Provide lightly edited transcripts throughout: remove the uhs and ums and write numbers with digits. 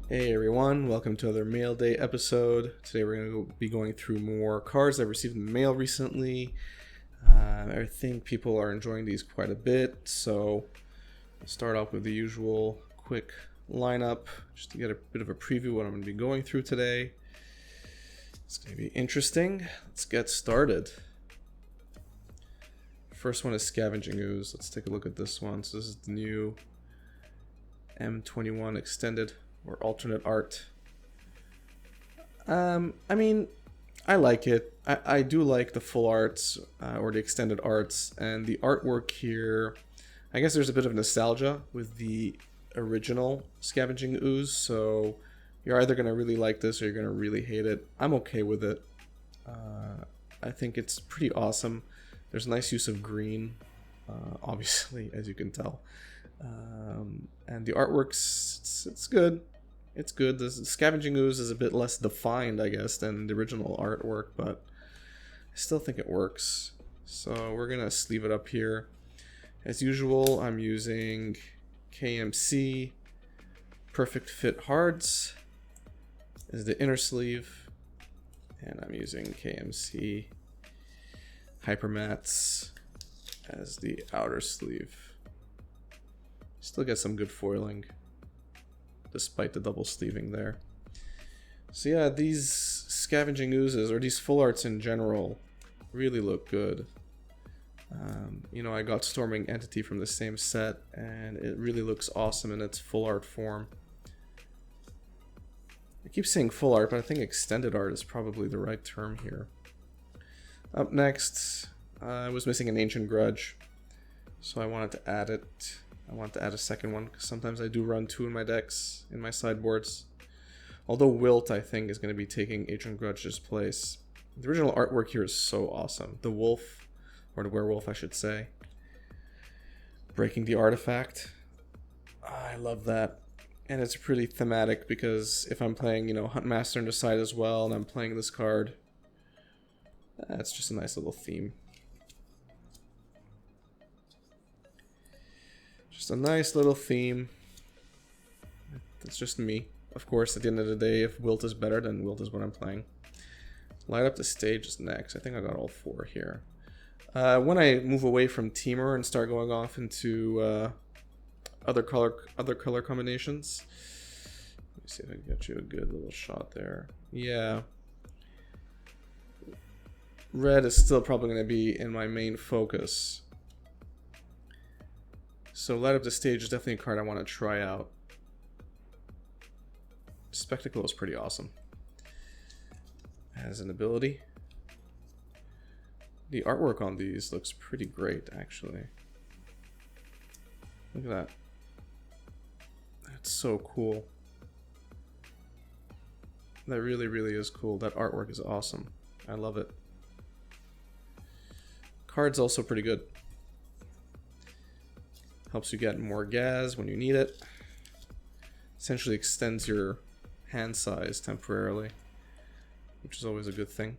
Hey everyone, welcome to another Mail Day episode. Today we're going to be going through more cards I've received in the mail recently. I think people are enjoying these quite a bit, so I'll start off with the usual quick lineup just to get a bit of a preview of what I'm going to be going through today. It's going to be interesting. Let's get started. First one is Scavenging Ooze. Let's take a look at this one. So this is the new M21 extended or alternate art. I mean, I like it. I do like the full arts or the extended arts, and the artwork here, I guess there's a bit of nostalgia with the original Scavenging Ooze, so you're either going to really like this or you're going to really hate it. I'm okay with it. I think it's pretty awesome. There's a nice use of green, obviously, as you can tell. And the artwork's it's good. It's good. The Scavenging Ooze is a bit less defined, I guess, than the original artwork, but I still think it works. So we're gonna sleeve it up here. As usual, I'm using KMC Perfect Fit Hards as the inner sleeve, and I'm using KMC Hypermats as the outer sleeve. Still get some good foiling despite the double sleeving there. So yeah, these Scavenging Oozes, or these full arts in general, really look good. You know, I got Storming Entity from the same set, and it really looks awesome in its full art form. I keep saying full art, but I think extended art is probably the right term here. Up next, I was missing an Ancient Grudge, so I wanted to add it. I want to add a second one, because sometimes I do run two in my decks, in my sideboards. Although Wilt, I think, is going to be taking Ancient Grudge's place. The original artwork here is so awesome. The wolf, or the werewolf, I should say. Breaking the artifact. I love that. And it's pretty thematic, because if I'm playing, you know, Huntmaster on the side as well, and I'm playing this card, that's just a nice little theme. Just a nice little theme. That's just me. Of course, at the end of the day, if Wilt is better, then Wilt is what I'm playing. Light Up the Stage is next. I think I got all four here. When I move away from Teamer and start going off into other color combinations, let me see if I can get you a good little shot there. Yeah. Red is still probably going to be in my main focus. So Light Up the Stage is definitely a card I want to try out. Spectacle is pretty awesome. As an ability. The artwork on these looks pretty great, actually. Look at that. That's so cool. That really, really is cool. That artwork is awesome. I love it. Card's also pretty good. Helps you get more gas when you need it. Essentially extends your hand size temporarily, which is always a good thing.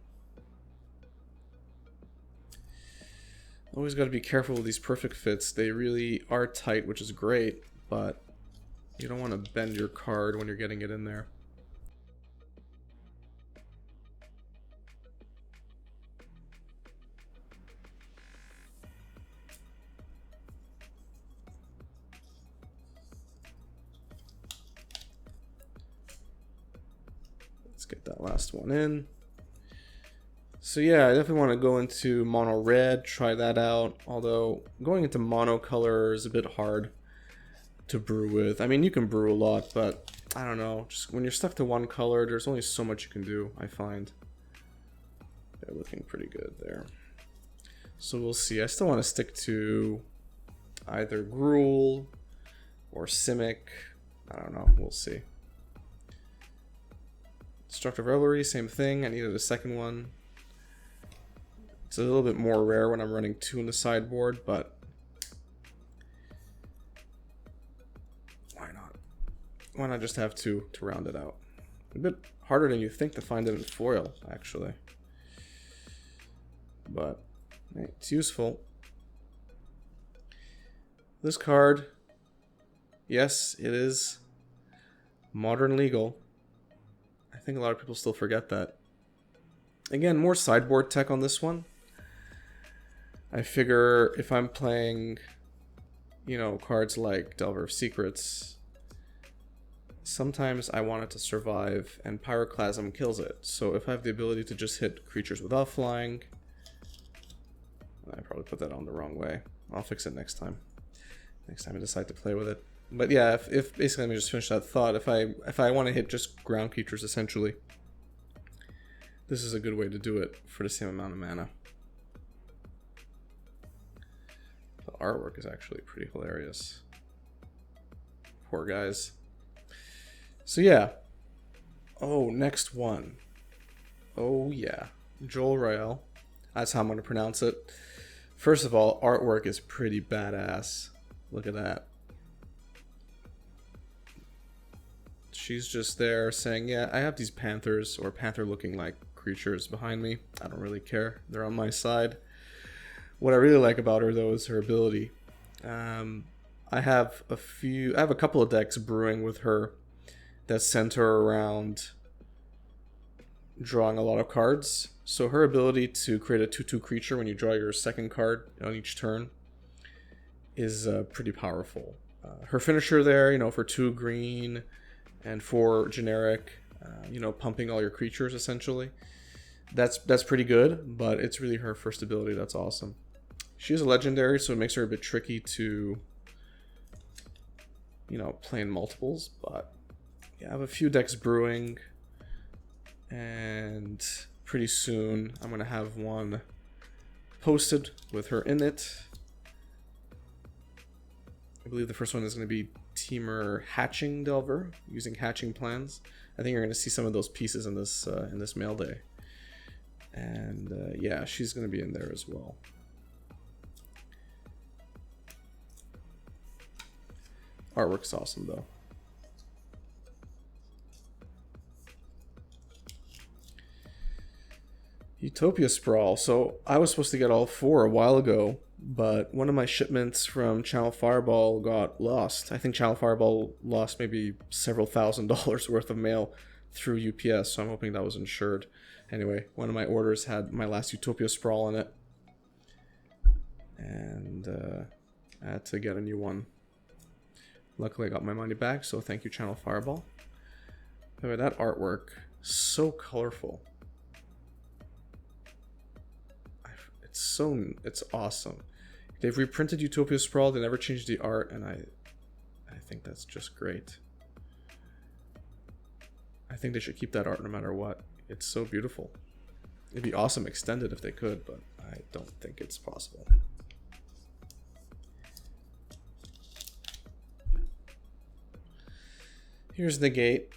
Always got to be careful with these perfect fits. They really are tight, which is great, but you don't want to bend your card when you're getting it in there. Let's get that last one in. So yeah, I definitely want to go into mono red, try that out. Although going into mono color is a bit hard to brew with. I mean, you can brew a lot, but I don't know. Just when you're stuck to one color, there's only so much you can do, I find. They're looking pretty good there. So we'll see. I still want to stick to either Gruul or Simic. I don't know. We'll see. Destructive Revelry, same thing. I needed a second one. It's a little bit more rare when I'm running two in the sideboard, but why not? Why not just have two to round it out? A bit harder than you think to find it in foil, actually. But hey, it's useful. This card, yes, it is Modern legal. I think a lot of people still forget that. Again, more sideboard tech on this one. I figure if I'm playing, you know, cards like Delver of Secrets, sometimes I want it to survive, and Pyroclasm kills it. So if I have the ability to just hit creatures without flying, I probably put that on the wrong way. I'll fix it next time. Next time I decide to play with it. But yeah, if basically, let me just finish that thought. If I want to hit just ground creatures, essentially, this is a good way to do it for the same amount of mana. The artwork is actually pretty hilarious. Poor guys. So yeah. Oh, next one. Oh yeah. Joel Royale. That's how I'm going to pronounce it. First of all, artwork is pretty badass. Look at that. She's just there saying, yeah, I have these panthers or panther-looking like creatures behind me. I don't really care. They're on my side. What I really like about her, though, is her ability. I have a couple of decks brewing with her that center around drawing a lot of cards. So her ability to create a 2/2 creature when you draw your second card on each turn is pretty powerful. Her finisher there, you know, for 2 green and 4 generic, you know, pumping all your creatures essentially. That's pretty good, but it's really her first ability that's awesome. She is a legendary, so it makes her a bit tricky to, you know, play in multiples. But yeah, I have a few decks brewing, and pretty soon I'm gonna have one posted with her in it. I believe the first one is going to be Teamer Hatching Delver, using hatching plans. I think you're going to see some of those pieces in this mail day. And yeah, she's going to be in there as well. Artwork's awesome though. Utopia Sprawl. So I was supposed to get all 4 a while ago, but one of my shipments from Channel Fireball got lost. I think Channel Fireball lost maybe several $1,000s worth of mail through UPS, so I'm hoping that was insured. Anyway, one of my orders had my last Utopia Sprawl in it, and I had to get a new one. Luckily I got my money back, so thank you, Channel Fireball. Anyway, that artwork, so colorful. It's awesome. They've reprinted Utopia Sprawl, they never changed the art, and I think that's just great. I think they should keep that art no matter what. It's so beautiful. It'd be awesome extended if they could, but I don't think it's possible. Here's the gate.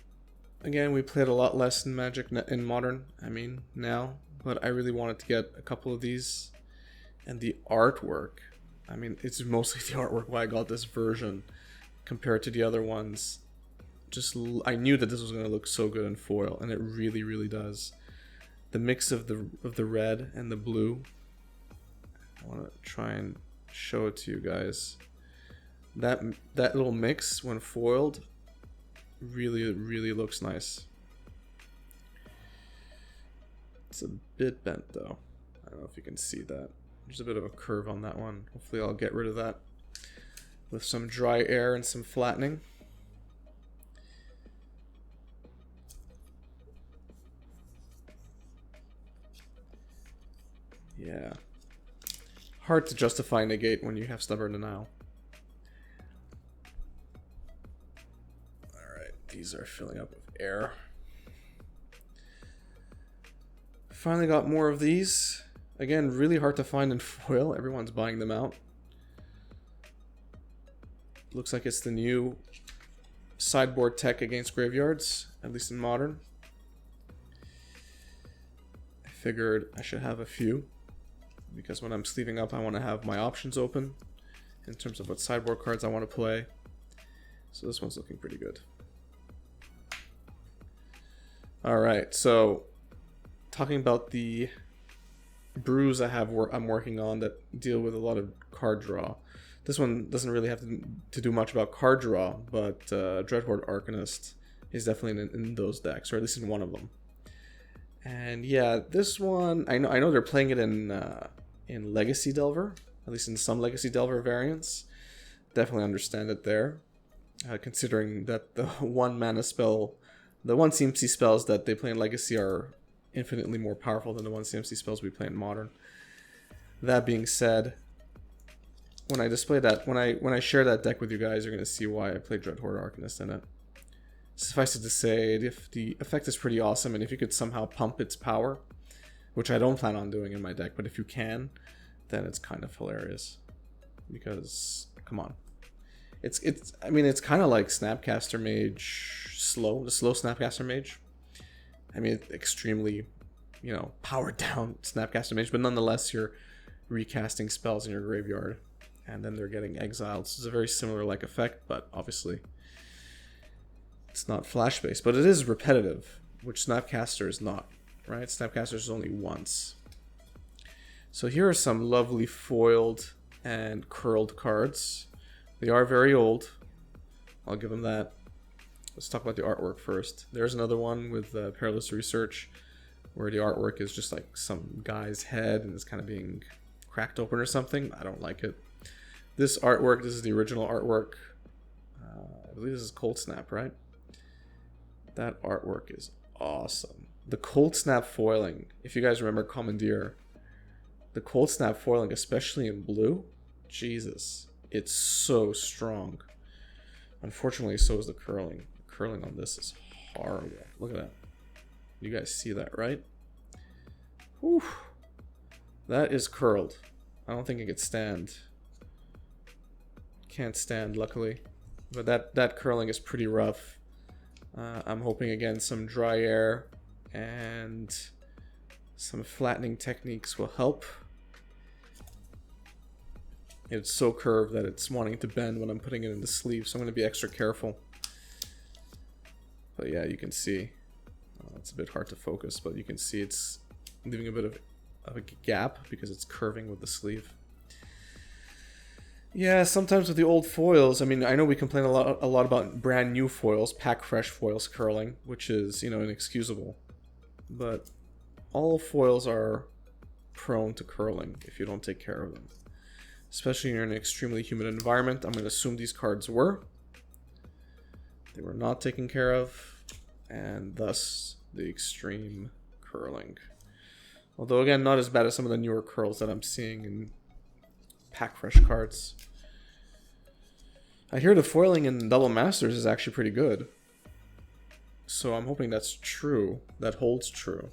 Again, we played a lot less in Magic in Modern, now, but I really wanted to get a couple of these. And the artwork, it's mostly the artwork why I got this version compared to the other ones. I knew that this was going to look so good in foil, and it really, really does. The mix of the red and the blue. I want to try and show it to you guys. That little mix when foiled really, really looks nice. It's a bit bent though. I don't know if you can see that. There's a bit of a curve on that one. Hopefully I'll get rid of that with some dry air and some flattening. Yeah. Hard to justify negate when you have stubborn denial. Alright, these are filling up with air. Finally got more of these. Again, really hard to find in foil. Everyone's buying them out. Looks like it's the new sideboard tech against graveyards, at least in Modern. I figured I should have a few, because when I'm sleeving up, I want to have my options open in terms of what sideboard cards I want to play. So this one's looking pretty good. Alright, so talking about the brews I'm working on that deal with a lot of card draw. This one doesn't really have to do much about card draw, but Dreadhorde Arcanist is definitely in those decks, or at least in one of them. And yeah, this one, I know they're playing it in Legacy Delver, at least in some Legacy Delver variants. Definitely understand it there, considering that the one mana spell, the one CMC spells that they play in Legacy are infinitely more powerful than the one CMC spells we play in Modern. That being said, when I display that, when I share that deck with you guys, you're gonna see why I played Dreadhorde Arcanist in it. Suffice it to say, if the effect is pretty awesome, and if you could somehow pump its power, which I don't plan on doing in my deck, but if you can, then it's kind of hilarious. Because, come on. I mean, it's kind of like Snapcaster Mage slow, the slow Snapcaster Mage. I mean, extremely, you know, powered down Snapcaster Mage, but nonetheless, you're recasting spells in your graveyard, and then they're getting exiled. So it's a very similar like effect, but obviously it's not flash based, but it is repetitive, which Snapcaster is not, right? Snapcaster is only once. So here are some lovely foiled and curled cards. They are very old, I'll give them that. Let's talk about the artwork first. There's another one with Perilous Research, where the artwork is just like some guy's head and it's kind of being cracked open or something. I don't like it. This artwork, this is the original artwork. I believe this is Cold Snap, right? That artwork is awesome. The Cold Snap foiling, if you guys remember Commandeer, the Cold Snap foiling, especially in blue, Jesus, it's so strong. Unfortunately, so is the curling. The curling on this is horrible. Look at that. You guys see that, right? Whew. That is curled. I don't think it could stand. Can't stand, luckily. But that curling is pretty rough. I'm hoping, again, some dry air and some flattening techniques will help. It's so curved that it's wanting to bend when I'm putting it in the sleeve, so I'm going to be extra careful. But yeah, you can see. It's a bit hard to focus, but you can see it's leaving a bit of a gap because it's curving with the sleeve. Yeah, sometimes with the old foils, I mean, I know we complain a lot about brand new foils, pack fresh foils curling, which is, you know, inexcusable. But all foils are prone to curling if you don't take care of them. Especially in an extremely humid environment. I'm going to assume these cards were. They were not taken care of, and thus the extreme curling. Although, again, not as bad as some of the newer curls that I'm seeing in pack fresh cards. I hear the foiling in Double Masters is actually pretty good. So I'm hoping that's true. That holds true.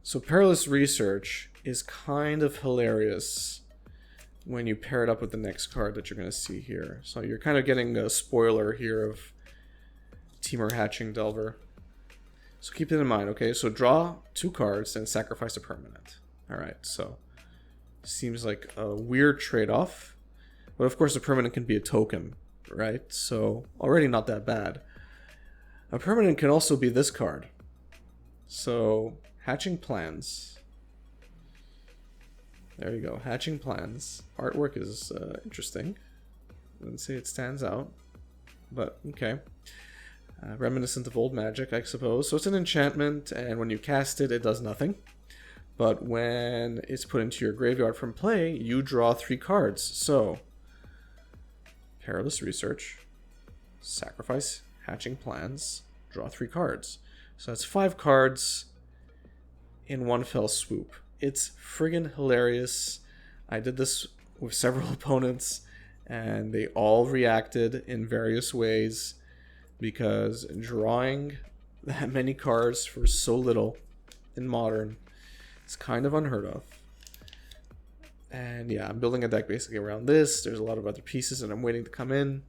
So Perilous Research is kind of hilarious when you pair it up with the next card that you're going to see here. So you're kind of getting a spoiler here of Temur Hatching Delver. So keep it in mind, okay? So draw 2 cards and sacrifice a permanent. Alright, so seems like a weird trade-off. But of course a permanent can be a token, right? So already not that bad. A permanent can also be this card. So Hatching Plans. There you go, Hatching Plans. Artwork is interesting. I wouldn't say it stands out, but okay. Reminiscent of old magic, I suppose. So it's an enchantment, and when you cast it, it does nothing. But when it's put into your graveyard from play, you draw 3 cards. So, Perilous Research, sacrifice Hatching Plans, draw 3 cards. So that's 5 cards in one fell swoop. It's friggin' hilarious. I did this with several opponents, and they all reacted in various ways. Because drawing that many cards for so little in Modern is kind of unheard of. And yeah, I'm building a deck basically around this. There's a lot of other pieces and I'm waiting to come in.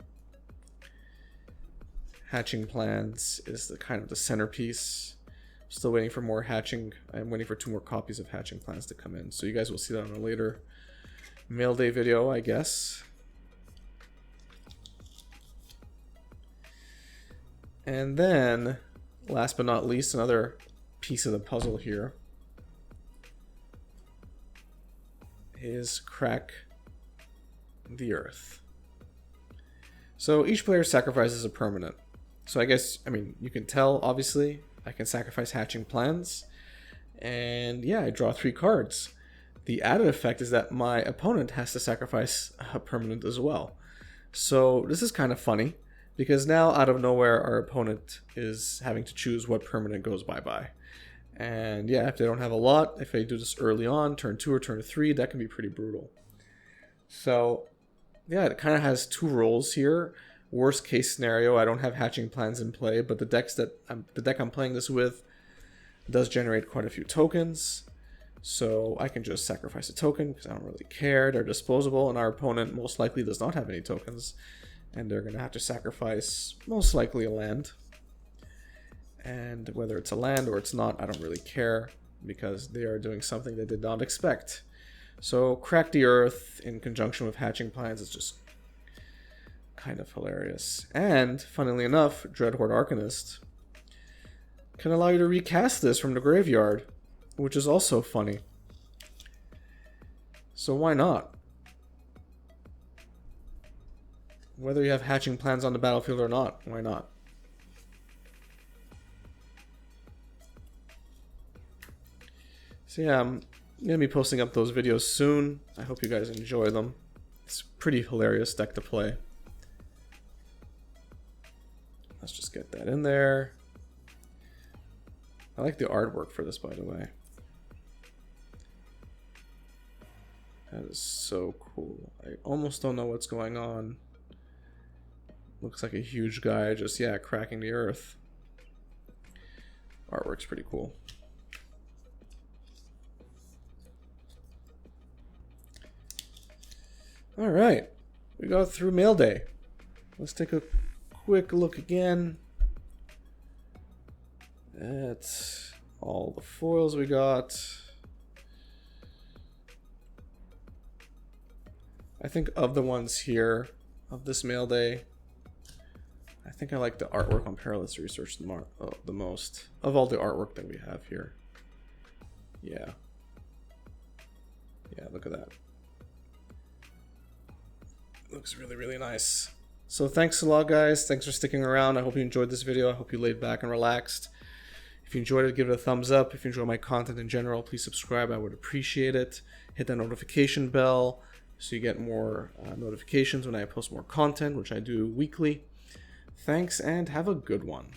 Hatching Plans is the kind of the centerpiece. Still waiting for more hatching. I'm waiting for 2 more copies of Hatching Plans to come in. So you guys will see that on a later mail day video, I guess. And then, last but not least, another piece of the puzzle here is Crack the Earth. So each player sacrifices a permanent. So I guess, I mean, you can tell, obviously, I can sacrifice Hatching Plans. And yeah, I draw 3 cards. The added effect is that my opponent has to sacrifice a permanent as well. So this is kind of funny, because now out of nowhere our opponent is having to choose what permanent goes bye-bye. And yeah, if they don't have a lot, if they do this early on, turn 2 or turn 3, that can be pretty brutal. So yeah, it kind of has 2 roles here. Worst case scenario, I don't have Hatching Plans in play, but the deck I'm playing this with does generate quite a few tokens. So I can just sacrifice a token because I don't really care. They're disposable, and our opponent most likely does not have any tokens. And they're going to have to sacrifice most likely a land. And whether it's a land or it's not, I don't really care, because they are doing something they did not expect. So Crack the Earth in conjunction with Hatching Plans is just kind of hilarious. And funnily enough, Dreadhorde Arcanist can allow you to recast this from the graveyard, which is also funny. So why not? Whether you have Hatching Plans on the battlefield or not, why not? So yeah, I'm going to be posting up those videos soon. I hope you guys enjoy them. It's a pretty hilarious deck to play. Let's just get that in there. I like the artwork for this, by the way. That is so cool. I almost don't know what's going on. Looks like a huge guy just, yeah, cracking the earth. Artwork's pretty cool. Alright, we got through mail day. Let's take a quick look again. That's all the foils we got. I think of the ones here, of this mail day, I think I like the artwork on Perilous Research the most, of all the artwork that we have here. Yeah. Yeah, look at that. Looks really, really nice. So thanks a lot, guys. Thanks for sticking around. I hope you enjoyed this video. I hope you laid back and relaxed. If you enjoyed it, give it a thumbs up. If you enjoy my content in general, please subscribe. I would appreciate it. Hit that notification bell so you get more notifications when I post more content, which I do weekly. Thanks, and have a good one.